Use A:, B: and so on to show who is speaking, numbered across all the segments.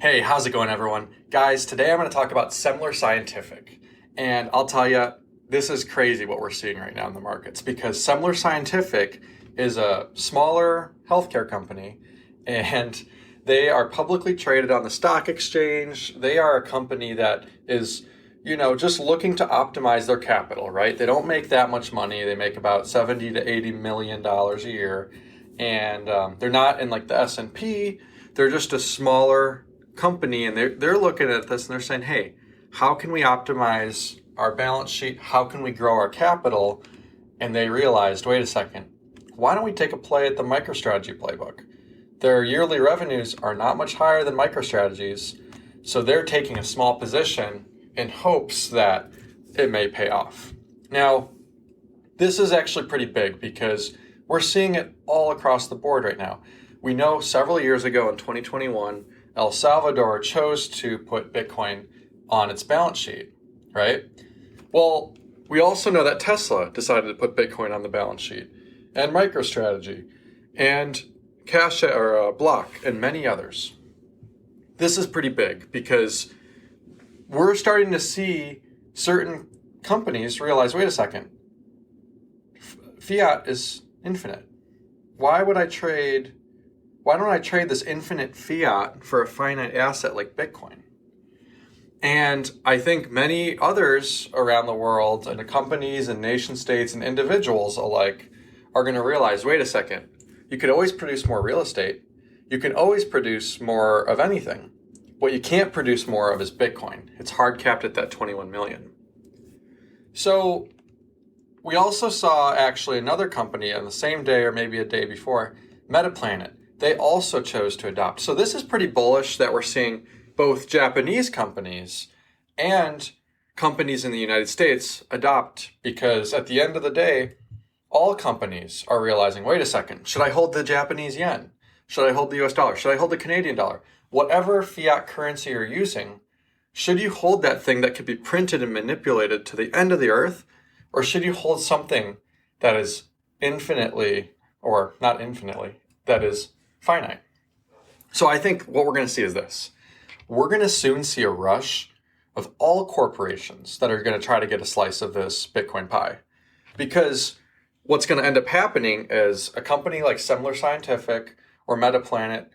A: Hey, how's it going, everyone? Guys, today I'm going to talk about Semler Scientific. And I'll tell you, this is crazy what we're seeing right now in the markets because Semler Scientific is a smaller healthcare company and they are publicly traded on the stock exchange. They are a company that is, just looking to optimize their capital, right? They don't make that much money. They make about 70 to 80 million dollars a year. And they're not in like the S&P. They're just a smaller company, and they're looking at this and they're saying, hey, how can we optimize our balance sheet? How can we grow our capital? And they realized, wait a second, why don't we take a play at the MicroStrategy playbook? Their yearly revenues are not much higher than MicroStrategy's, so they're taking a small position in hopes that it may pay off. Now, this is actually pretty big because we're seeing it all across the board right now. We know several years ago in 2021, El Salvador chose to put Bitcoin on its balance sheet, right? Well, we also know that Tesla decided to put Bitcoin on the balance sheet, and MicroStrategy, and Block, and many others. This is pretty big because we're starting to see certain companies realize, wait a second, fiat is infinite. Why don't I trade this infinite fiat for a finite asset like Bitcoin? And I think many others around the world, and the companies and nation states and individuals alike, are going to realize, wait a second, you could always produce more real estate. You can always produce more of anything. What you can't produce more of is Bitcoin. It's hard capped at that 21 million. So we also saw actually another company on the same day or maybe a day before, Metaplanet. They also chose to adopt. So this is pretty bullish that we're seeing both Japanese companies and companies in the United States adopt, because at the end of the day, all companies are realizing, wait a second, should I hold the Japanese yen? Should I hold the US dollar? Should I hold the Canadian dollar? Whatever fiat currency you're using, should you hold that thing that could be printed and manipulated to the end of the earth? Or should you hold something that is infinitely, or not infinitely, that is finite? So I think what we're going to see is this. We're going to soon see a rush of all corporations that are going to try to get a slice of this Bitcoin pie. Because what's going to end up happening is a company like Semler Scientific or Metaplanet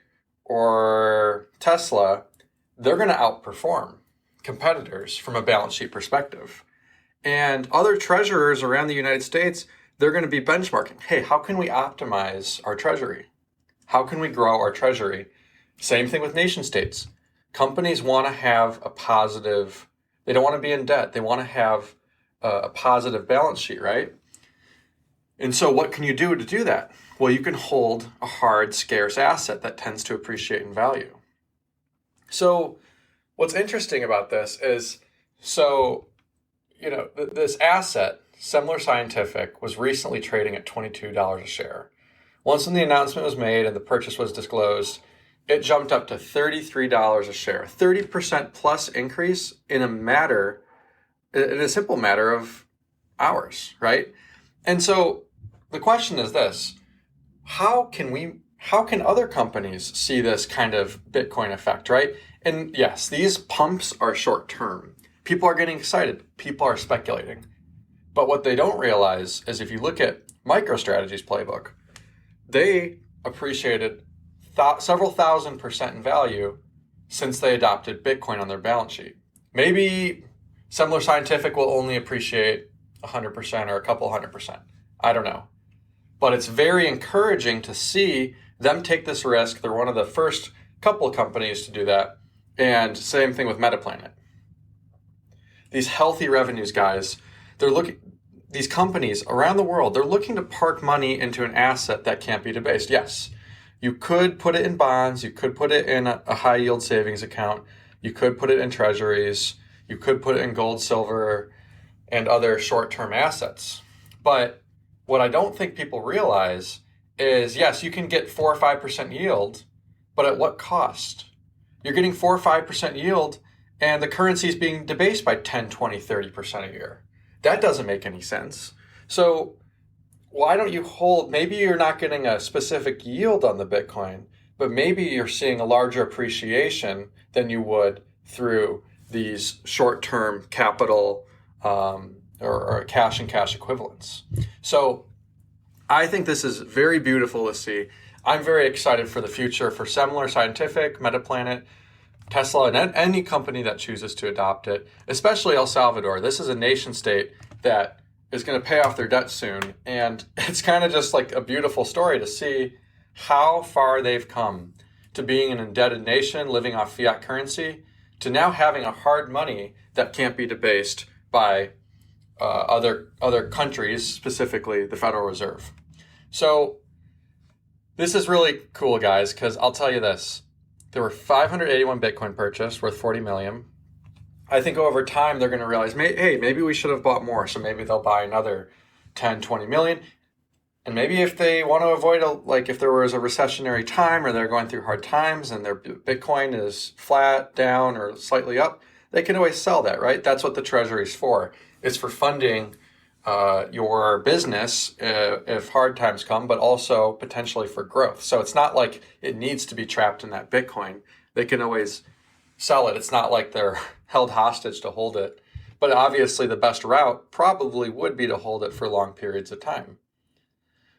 A: or Tesla, they're going to outperform competitors from a balance sheet perspective. And other treasurers around the United States, they're going to be benchmarking. Hey, how can we optimize our treasury? How can we grow our treasury? Same thing with nation states. Companies want to have a positive, they don't want to be in debt. They want to have a positive balance sheet, right? And so what can you do to do that? Well, you can hold a hard, scarce asset that tends to appreciate in value. So what's interesting about this is, this asset, Semler Scientific, was recently trading at $22 a share. Once when the announcement was made and the purchase was disclosed, it jumped up to $33 a share, 30% plus increase in a simple matter of hours, right? And so the question is this: how can other companies see this kind of Bitcoin effect, right? And yes, these pumps are short term. People are getting excited. People are speculating. But what they don't realize is if you look at MicroStrategy's playbook, they appreciated several thousand% in value since they adopted Bitcoin on their balance sheet. Maybe Semler Scientific will only appreciate 100% or a couple 100%. I don't know. But it's very encouraging to see them take this risk. They're one of the first couple of companies to do that. And same thing with Metaplanet. These healthy revenues, guys, these companies around the world, they're looking to park money into an asset that can't be debased. Yes, you could put it in bonds. You could put it in a high yield savings account. You could put it in treasuries. You could put it in gold, silver, and other short-term assets. But what I don't think people realize is, yes, you can get 4 or 5% yield, but at what cost? You're getting 4 or 5% yield and the currency is being debased by 10, 20, 30% a year. That doesn't make any sense. So why don't you hold, maybe you're not getting a specific yield on the Bitcoin, but maybe you're seeing a larger appreciation than you would through these short-term capital or cash and cash equivalents. So I think this is very beautiful to see. I'm very excited for the future for Semler Scientific, Metaplanet, Tesla, and any company that chooses to adopt it, especially El Salvador. This is a nation state that is going to pay off their debt soon. And it's kind of just like a beautiful story to see how far they've come to being an indebted nation, living off fiat currency, to now having a hard money that can't be debased by other countries, specifically the Federal Reserve. So this is really cool, guys, because I'll tell you this. There were 581 Bitcoin purchased worth 40 million. I think over time they're going to realize, hey, maybe we should have bought more. So maybe they'll buy another 10, 20 million. And maybe if they want to avoid, if there was a recessionary time or they're going through hard times and their Bitcoin is flat, down, or slightly up, they can always sell that, right? That's what the Treasury is for. It's for funding your business if hard times come, but also potentially for growth. So it's not like it needs to be trapped in that Bitcoin. They can always sell it. It's not like they're held hostage to hold it. But obviously the best route probably would be to hold it for long periods of time.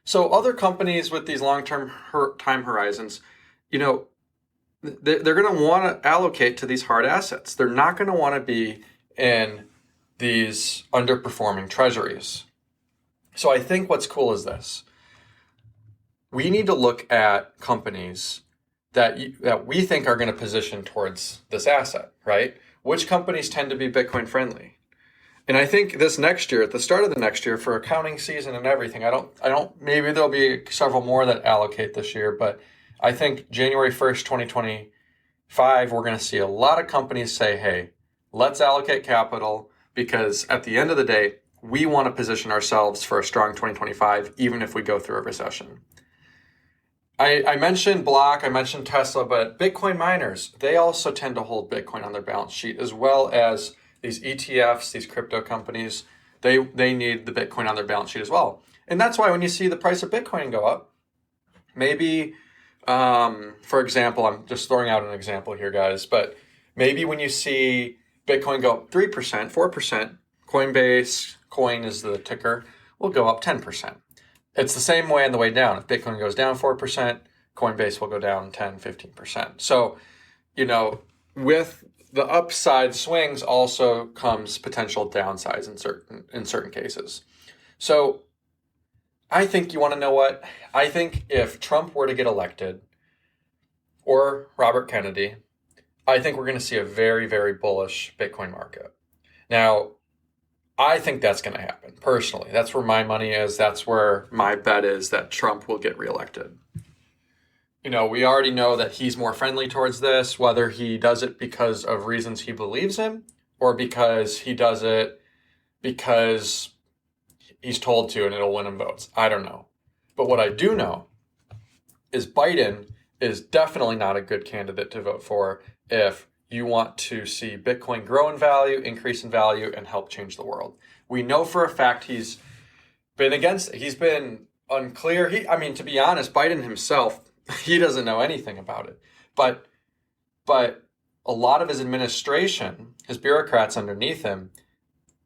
A: So other companies with these long-term time horizons, they're going to want to allocate to these hard assets. They're not going to want to be in these underperforming treasuries. So I think what's cool is this. We need to look at companies that we think are going to position towards this asset, right? Which companies tend to be Bitcoin friendly? And I think this next year, at the start of the next year, for accounting season and everything, maybe there'll be several more that allocate this year, but I think January 1st, 2025, we're going to see a lot of companies say, hey, let's allocate capital, because at the end of the day, we want to position ourselves for a strong 2025, even if we go through a recession. I mentioned Block, I mentioned Tesla, but Bitcoin miners, they also tend to hold Bitcoin on their balance sheet, as well as these ETFs, these crypto companies, they need the Bitcoin on their balance sheet as well. And that's why when you see the price of Bitcoin go up, maybe, for example, I'm just throwing out an example here, guys, but maybe when you see Bitcoin go up 3%, 4%, Coinbase, coin is the ticker, will go up 10%. It's the same way on the way down. If Bitcoin goes down 4%, Coinbase will go down 10, 15%. So, with the upside swings also comes potential downsides in certain cases. So I think, you want to know what? I think if Trump were to get elected, or Robert Kennedy, I think we're going to see a very, very bullish Bitcoin market. Now, I think that's going to happen, personally. That's where my money is. That's where my bet is that Trump will get reelected. We already know that he's more friendly towards this, whether he does it because of reasons he believes in or because he does it because he's told to and it'll win him votes. I don't know. But what I do know is Biden is definitely not a good candidate to vote for if you want to see Bitcoin grow in value, increase in value, and help change the world. We know for a fact he's been against it. He's been unclear. To be honest, Biden himself, he doesn't know anything about it. But a lot of his administration, his bureaucrats underneath him,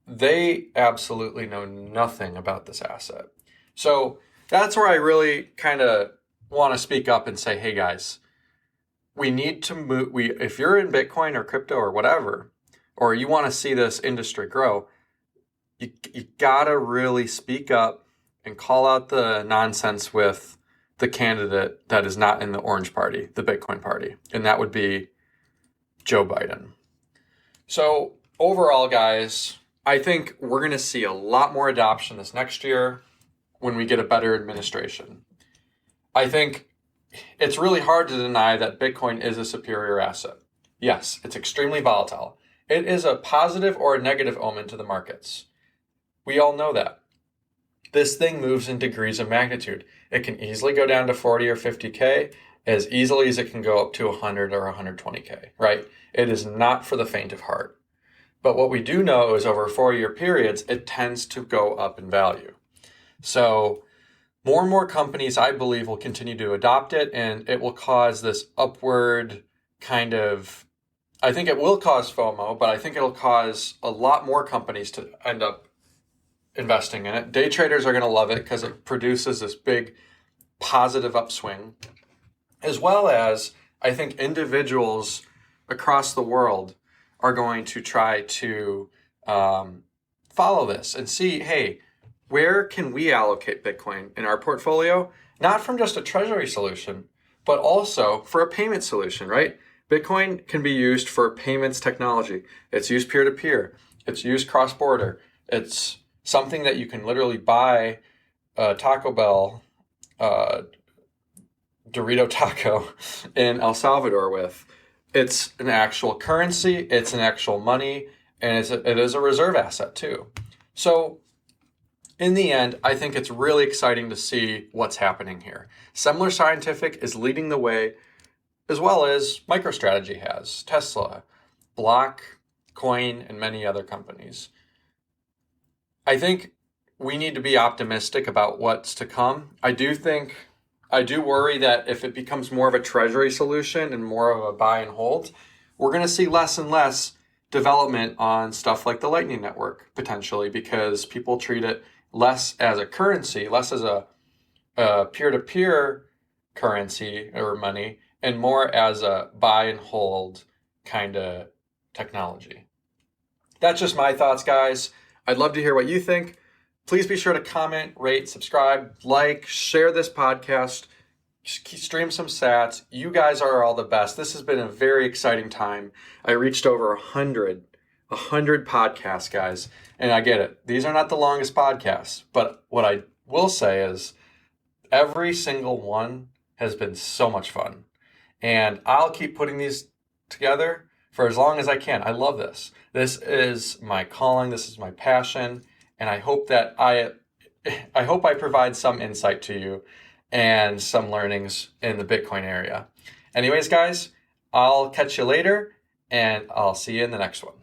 A: they absolutely know nothing about this asset. So that's where I really kind of want to speak up and say, hey guys, we need to move. If you're in Bitcoin or crypto or whatever, or you want to see this industry grow, you gotta really speak up and call out the nonsense with the candidate that is not in the orange party, the Bitcoin party, and that would be Joe Biden. So overall, guys, I think we're going to see a lot more adoption this next year when we get a better administration. I think it's really hard to deny that Bitcoin is a superior asset. Yes, it's extremely volatile. It is a positive or a negative omen to the markets. We all know that. This thing moves in degrees of magnitude. It can easily go down to 40 or 50K as easily as it can go up to 100 or 120K, right? It is not for the faint of heart. But what we do know is over 4-year periods, it tends to go up in value. So more and more companies, I believe, will continue to adopt it, and it will cause this upward kind of, I think it will cause FOMO, but I think it'll cause a lot more companies to end up investing in it. Day traders are going to love it because it produces this big positive upswing, as well as I think individuals across the world are going to try to follow this and see, hey, where can we allocate Bitcoin in our portfolio? Not from just a treasury solution, but also for a payment solution, right? Bitcoin can be used for payments technology. It's used peer-to-peer. It's used cross-border. It's something that you can literally buy Taco Bell Dorito taco in El Salvador with. It's an actual currency. It's an actual money. And it is a reserve asset too. So in the end, I think it's really exciting to see what's happening here. Semler Scientific is leading the way, as well as MicroStrategy has, Tesla, Block, Coin, and many other companies. I think we need to be optimistic about what's to come. I do worry that if it becomes more of a treasury solution and more of a buy and hold, we're going to see less and less development on stuff like the Lightning Network, potentially, because people treat it less as a currency, less as a peer-to-peer currency or money, and more as a buy and hold kind of technology. That's just my thoughts, guys. I'd love to hear what you think. Please be sure to comment, rate, subscribe, like, share this podcast, stream some sats. You guys are all the best. This has been a very exciting time. I reached over 100 podcasts, guys. And I get it. These are not the longest podcasts. But what I will say is every single one has been so much fun. And I'll keep putting these together for as long as I can. I love this. This is my calling. This is my passion. And I hope that I provide some insight to you and some learnings in the Bitcoin area. Anyways, guys, I'll catch you later, and I'll see you in the next one.